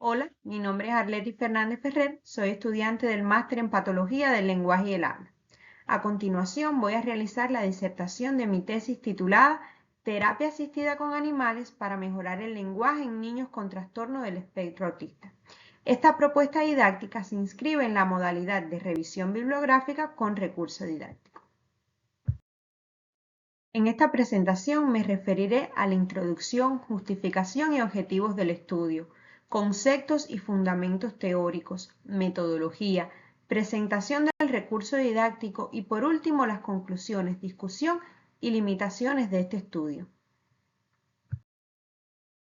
Hola, mi nombre es Arleti Fernández Ferrer, soy estudiante del Máster en Patología del Lenguaje y el Habla. A continuación voy a realizar la disertación de mi tesis titulada Terapia asistida con animales para mejorar el lenguaje en niños con trastorno del espectro autista. Esta propuesta didáctica se inscribe en la modalidad de revisión bibliográfica con recurso didáctico. En esta presentación me referiré a la introducción, justificación y objetivos del estudio, conceptos y fundamentos teóricos, metodología, presentación del recurso didáctico y por último las conclusiones, discusión y limitaciones de este estudio.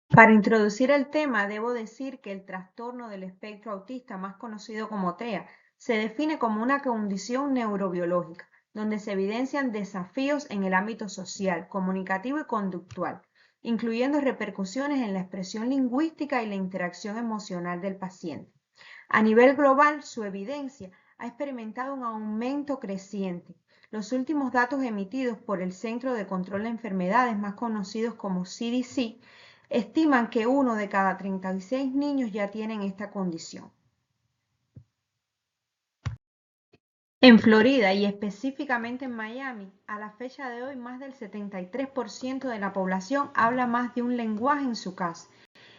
Para introducir el tema debo decir que el trastorno del espectro autista, más conocido como TEA, se define como una condición neurobiológica donde se evidencian desafíos en el ámbito social, comunicativo y conductual, incluyendo repercusiones en la expresión lingüística y la interacción emocional del paciente. A nivel global, su evidencia ha experimentado un aumento creciente. Los últimos datos emitidos por el Centro de Control de Enfermedades, más conocidos como CDC, estiman que 1 de cada 36 niños ya tienen esta condición. En Florida y específicamente en Miami, a la fecha de hoy más del 73% de la población habla más de un lenguaje en su casa.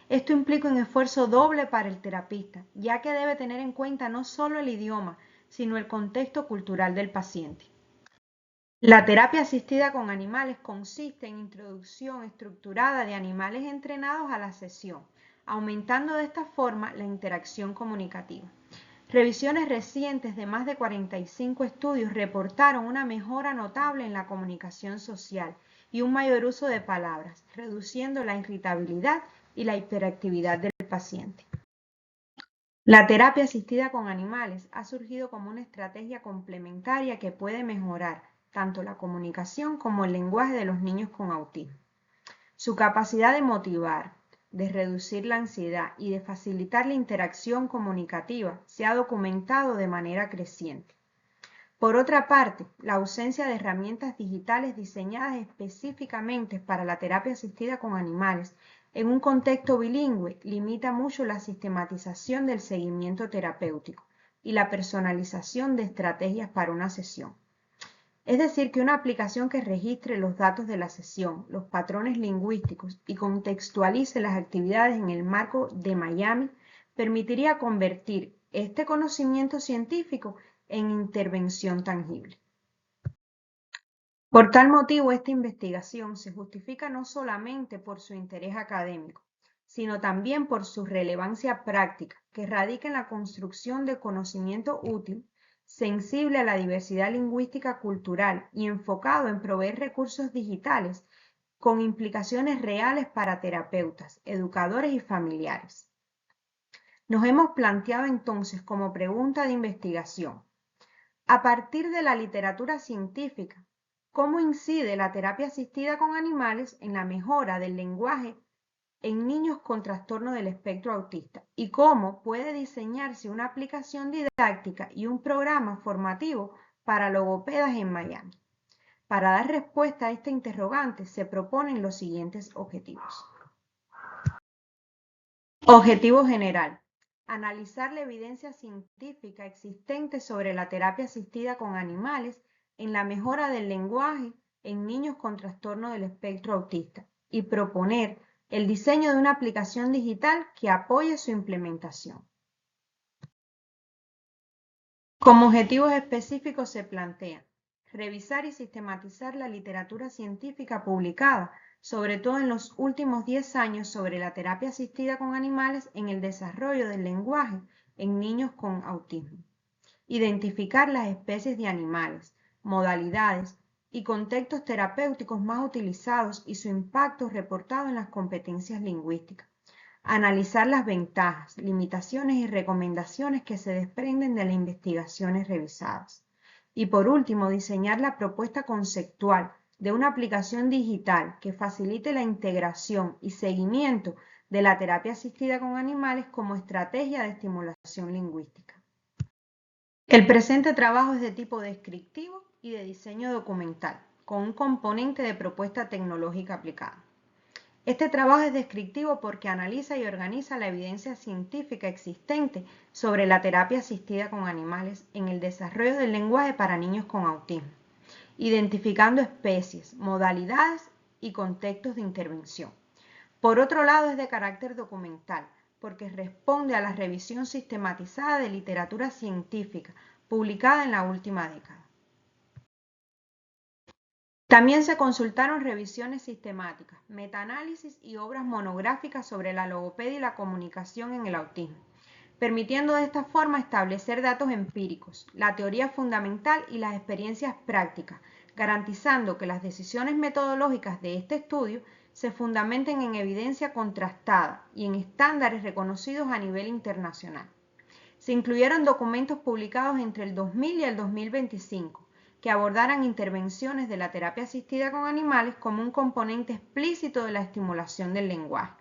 Esto implica un esfuerzo doble para el terapista, ya que debe tener en cuenta no solo el idioma, sino el contexto cultural del paciente. La terapia asistida con animales consiste en introducción estructurada de animales entrenados a la sesión, aumentando de esta forma la interacción comunicativa. Revisiones recientes de más de 45 estudios reportaron una mejora notable en la comunicación social y un mayor uso de palabras, reduciendo la irritabilidad y la hiperactividad del paciente. La terapia asistida con animales ha surgido como una estrategia complementaria que puede mejorar tanto la comunicación como el lenguaje de los niños con autismo. Su capacidad de motivar, de reducir la ansiedad y de facilitar la interacción comunicativa se ha documentado de manera creciente. Por otra parte, la ausencia de herramientas digitales diseñadas específicamente para la terapia asistida con animales en un contexto bilingüe limita mucho la sistematización del seguimiento terapéutico y la personalización de estrategias para una sesión. Es decir, que una aplicación que registre los datos de la sesión, los patrones lingüísticos y contextualice las actividades en el marco de Miami permitiría convertir este conocimiento científico en intervención tangible. Por tal motivo, esta investigación se justifica no solamente por su interés académico, sino también por su relevancia práctica, que radica en la construcción de conocimiento útil, sensible a la diversidad lingüística cultural y enfocado en proveer recursos digitales con implicaciones reales para terapeutas, educadores y familiares. Nos hemos planteado entonces como pregunta de investigación, a partir de la literatura científica, ¿cómo incide la terapia asistida con animales en la mejora del lenguaje en niños con trastorno del espectro autista? ¿Y cómo puede diseñarse una aplicación didáctica y un programa formativo para logopedas en Miami? Para dar respuesta a esta interrogante se proponen los siguientes objetivos. Objetivo general. Analizar la evidencia científica existente sobre la terapia asistida con animales en la mejora del lenguaje en niños con trastorno del espectro autista y proponer el diseño de una aplicación digital que apoye su implementación. Como objetivos específicos se plantean revisar y sistematizar la literatura científica publicada, sobre todo en los últimos 10 años, sobre la terapia asistida con animales en el desarrollo del lenguaje en niños con autismo. Identificar las especies de animales, modalidades y contextos terapéuticos más utilizados y su impacto reportado en las competencias lingüísticas. Analizar las ventajas, limitaciones y recomendaciones que se desprenden de las investigaciones revisadas. Y por último, diseñar la propuesta conceptual de una aplicación digital que facilite la integración y seguimiento de la terapia asistida con animales como estrategia de estimulación lingüística. El presente trabajo es de tipo descriptivo y de diseño documental, con un componente de propuesta tecnológica aplicada. Este trabajo es descriptivo porque analiza y organiza la evidencia científica existente sobre la terapia asistida con animales en el desarrollo del lenguaje para niños con autismo, identificando especies, modalidades y contextos de intervención. Por otro lado, es de carácter documental, porque responde a la revisión sistematizada de literatura científica publicada en la última década. También se consultaron revisiones sistemáticas, metaanálisis y obras monográficas sobre la logopedia y la comunicación en el autismo, permitiendo de esta forma establecer datos empíricos, la teoría fundamental y las experiencias prácticas, garantizando que las decisiones metodológicas de este estudio se fundamenten en evidencia contrastada y en estándares reconocidos a nivel internacional. Se incluyeron documentos publicados entre el 2000 y el 2025 que abordaran intervenciones de la terapia asistida con animales como un componente explícito de la estimulación del lenguaje,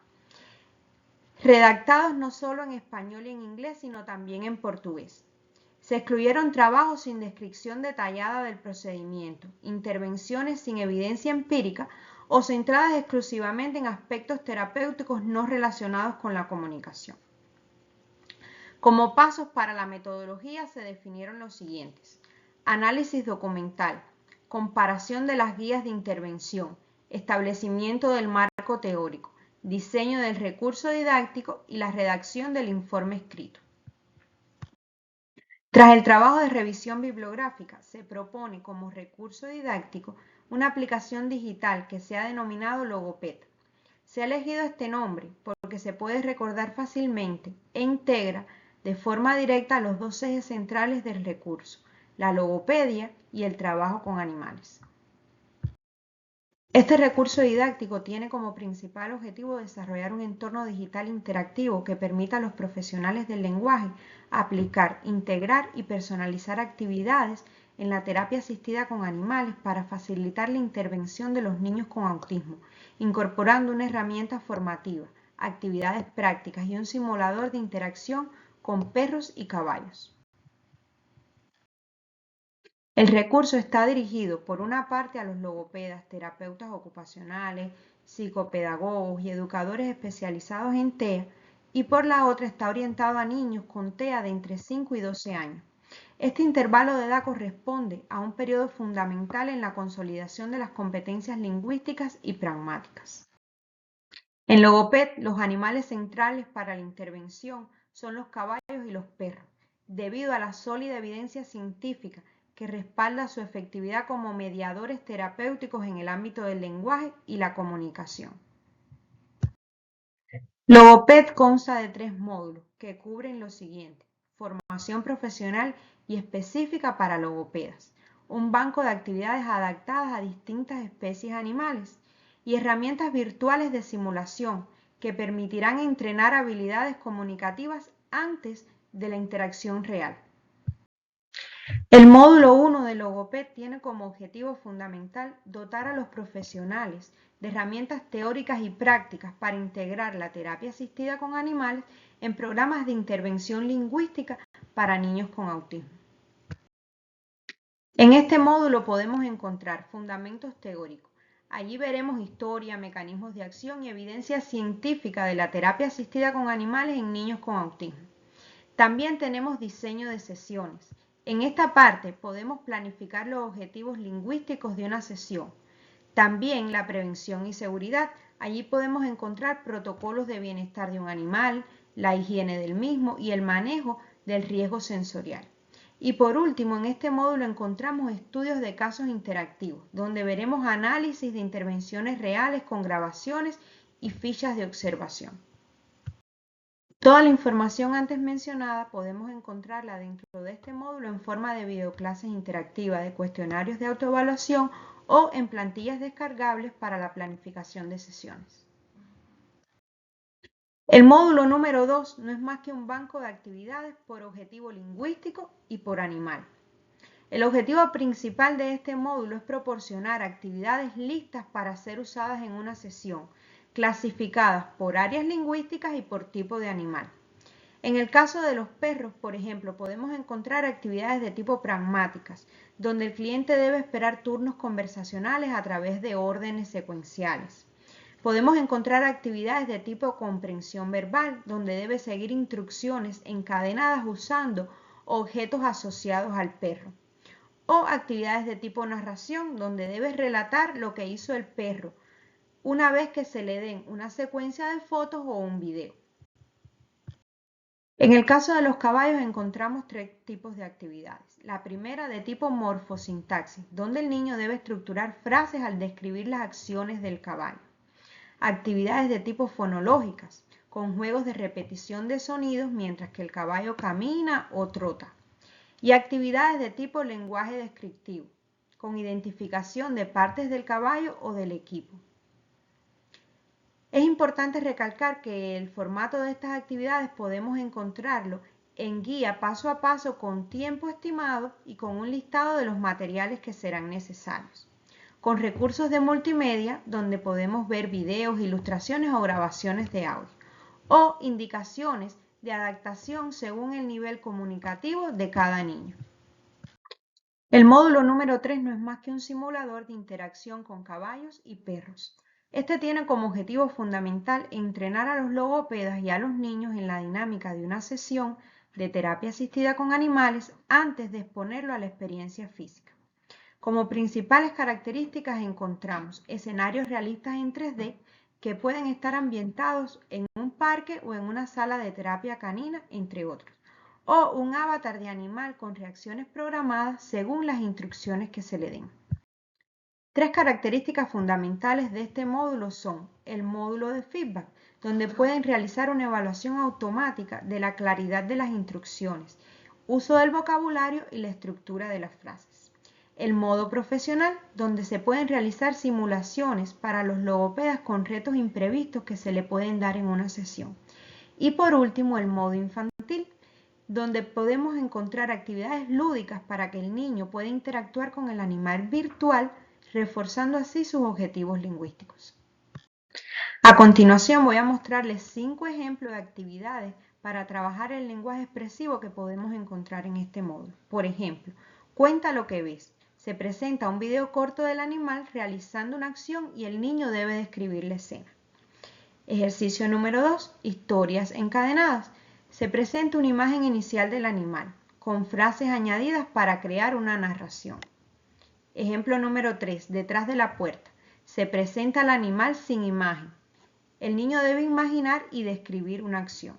redactados no solo en español y en inglés, sino también en portugués. Se excluyeron trabajos sin descripción detallada del procedimiento, intervenciones sin evidencia empírica o centradas exclusivamente en aspectos terapéuticos no relacionados con la comunicación. Como pasos para la metodología se definieron los siguientes: análisis documental, comparación de las guías de intervención, establecimiento del marco teórico, diseño del recurso didáctico y la redacción del informe escrito. Tras el trabajo de revisión bibliográfica, se propone como recurso didáctico una aplicación digital que se ha denominado Logoped. Se ha elegido este nombre porque se puede recordar fácilmente e integra de forma directa los dos ejes centrales del recurso, la logopedia y el trabajo con animales. Este recurso didáctico tiene como principal objetivo desarrollar un entorno digital interactivo que permita a los profesionales del lenguaje aplicar, integrar y personalizar actividades en la terapia asistida con animales para facilitar la intervención de los niños con autismo, incorporando una herramienta formativa, actividades prácticas y un simulador de interacción con perros y caballos. El recurso está dirigido por una parte a los logopedas, terapeutas ocupacionales, psicopedagogos y educadores especializados en TEA, y por la otra está orientado a niños con TEA de entre 5 y 12 años. Este intervalo de edad corresponde a un periodo fundamental en la consolidación de las competencias lingüísticas y pragmáticas. En Logoped, los animales centrales para la intervención son los caballos y los perros, debido a la sólida evidencia científica que respalda su efectividad como mediadores terapéuticos en el ámbito del lenguaje y la comunicación. Logoped consta de 3 módulos que cubren lo siguiente: formación profesional y específica para logopedas, un banco de actividades adaptadas a distintas especies animales y herramientas virtuales de simulación que permitirán entrenar habilidades comunicativas antes de la interacción real. El módulo 1 de Logoped tiene como objetivo fundamental dotar a los profesionales de herramientas teóricas y prácticas para integrar la terapia asistida con animales en programas de intervención lingüística para niños con autismo. En este módulo podemos encontrar fundamentos teóricos. Allí veremos historia, mecanismos de acción y evidencia científica de la terapia asistida con animales en niños con autismo. También tenemos diseño de sesiones. En esta parte podemos planificar los objetivos lingüísticos de una sesión. También la prevención y seguridad. Allí podemos encontrar protocolos de bienestar de un animal, la higiene del mismo y el manejo del riesgo sensorial. Y por último, en este módulo encontramos estudios de casos interactivos, donde veremos análisis de intervenciones reales con grabaciones y fichas de observación. Toda la información antes mencionada podemos encontrarla dentro de este módulo en forma de videoclases interactivas, de cuestionarios de autoevaluación o en plantillas descargables para la planificación de sesiones. El módulo número 2 no es más que un banco de actividades por objetivo lingüístico y por animal. El objetivo principal de este módulo es proporcionar actividades listas para ser usadas en una sesión, clasificadas por áreas lingüísticas y por tipo de animal. En el caso de los perros, por ejemplo, podemos encontrar actividades de tipo pragmáticas, donde el cliente debe esperar turnos conversacionales a través de órdenes secuenciales. Podemos encontrar actividades de tipo comprensión verbal, donde debe seguir instrucciones encadenadas usando objetos asociados al perro. O actividades de tipo narración, donde debes relatar lo que hizo el perro, una vez que se le den una secuencia de fotos o un video. En el caso de los caballos encontramos tres tipos de actividades. La primera de tipo morfosintaxis, donde el niño debe estructurar frases al describir las acciones del caballo. Actividades de tipo fonológicas, con juegos de repetición de sonidos mientras que el caballo camina o trota. Y actividades de tipo lenguaje descriptivo, con identificación de partes del caballo o del equipo. Es importante recalcar que el formato de estas actividades podemos encontrarlo en guía paso a paso con tiempo estimado y con un listado de los materiales que serán necesarios, con recursos de multimedia donde podemos ver videos, ilustraciones o grabaciones de audio, o indicaciones de adaptación según el nivel comunicativo de cada niño. El módulo número 3 no es más que un simulador de interacción con caballos y perros. Este tiene como objetivo fundamental entrenar a los logopedas y a los niños en la dinámica de una sesión de terapia asistida con animales antes de exponerlo a la experiencia física. Como principales características encontramos escenarios realistas en 3D que pueden estar ambientados en un parque o en una sala de terapia canina, entre otros, o un avatar de animal con reacciones programadas según las instrucciones que se le den. Tres características fundamentales de este módulo son el módulo de feedback, donde pueden realizar una evaluación automática de la claridad de las instrucciones, uso del vocabulario y la estructura de las frases. El modo profesional, donde se pueden realizar simulaciones para los logopedas con retos imprevistos que se le pueden dar en una sesión. Y por último, el modo infantil, donde podemos encontrar actividades lúdicas para que el niño pueda interactuar con el animal virtual, reforzando así sus objetivos lingüísticos. A continuación voy a mostrarles 5 ejemplos de actividades para trabajar el lenguaje expresivo que podemos encontrar en este módulo. Por ejemplo, cuenta lo que ves. Se presenta un video corto del animal realizando una acción y el niño debe describir la escena. Ejercicio número 2, historias encadenadas. Se presenta una imagen inicial del animal, con frases añadidas para crear una narración. Ejemplo número 3, detrás de la puerta. Se presenta el animal sin imagen. El niño debe imaginar y describir una acción.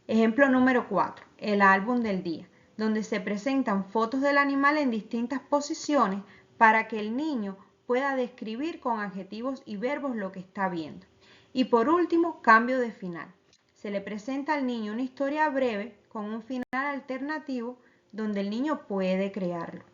Ejemplo número 4, el álbum del día, donde se presentan fotos del animal en distintas posiciones para que el niño pueda describir con adjetivos y verbos lo que está viendo. Y por último, cambio de final. Se le presenta al niño una historia breve con un final alternativo donde el niño puede crearlo.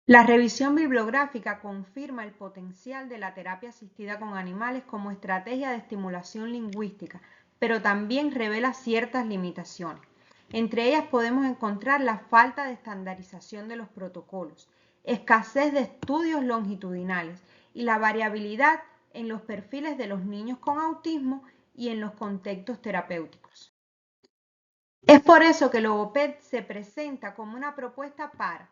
La revisión bibliográfica confirma el potencial de la terapia asistida con animales como estrategia de estimulación lingüística, pero también revela ciertas limitaciones. Entre ellas podemos encontrar la falta de estandarización de los protocolos, escasez de estudios longitudinales y la variabilidad en los perfiles de los niños con autismo y en los contextos terapéuticos. Es por eso que Logoped se presenta como una propuesta para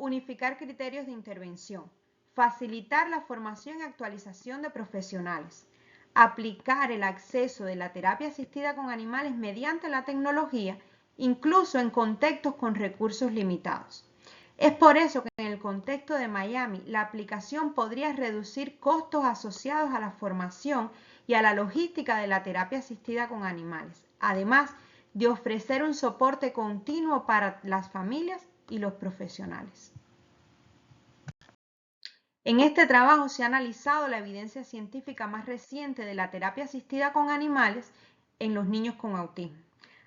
unificar criterios de intervención, facilitar la formación y actualización de profesionales, aplicar el acceso de la terapia asistida con animales mediante la tecnología, incluso en contextos con recursos limitados. Es por eso que en el contexto de Miami, la aplicación podría reducir costos asociados a la formación y a la logística de la terapia asistida con animales, además de ofrecer un soporte continuo para las familias y los profesionales. En este trabajo se ha analizado la evidencia científica más reciente de la terapia asistida con animales en los niños con autismo.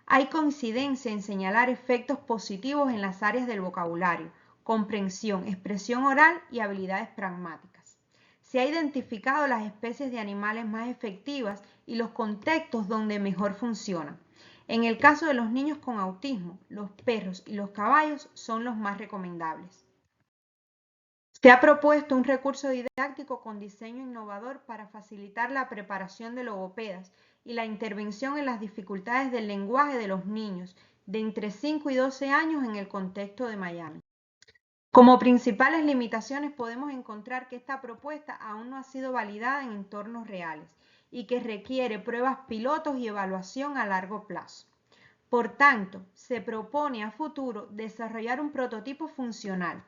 Hay coincidencia en señalar efectos positivos en las áreas del vocabulario, comprensión, expresión oral y habilidades pragmáticas. Se ha identificado las especies de animales más efectivas y los contextos donde mejor funcionan. En el caso de los niños con autismo, los perros y los caballos son los más recomendables. Se ha propuesto un recurso didáctico con diseño innovador para facilitar la preparación de logopedas y la intervención en las dificultades del lenguaje de los niños de entre 5 y 12 años en el contexto de Miami. Como principales limitaciones podemos encontrar que esta propuesta aún no ha sido validada en entornos reales y que requiere pruebas pilotos y evaluación a largo plazo. Por tanto, se propone a futuro desarrollar un prototipo funcional,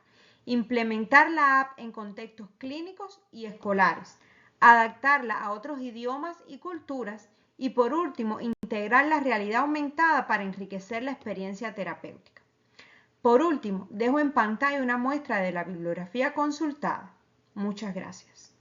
implementar la app en contextos clínicos y escolares, adaptarla a otros idiomas y culturas y, por último, integrar la realidad aumentada para enriquecer la experiencia terapéutica. Por último, dejo en pantalla una muestra de la bibliografía consultada. Muchas gracias.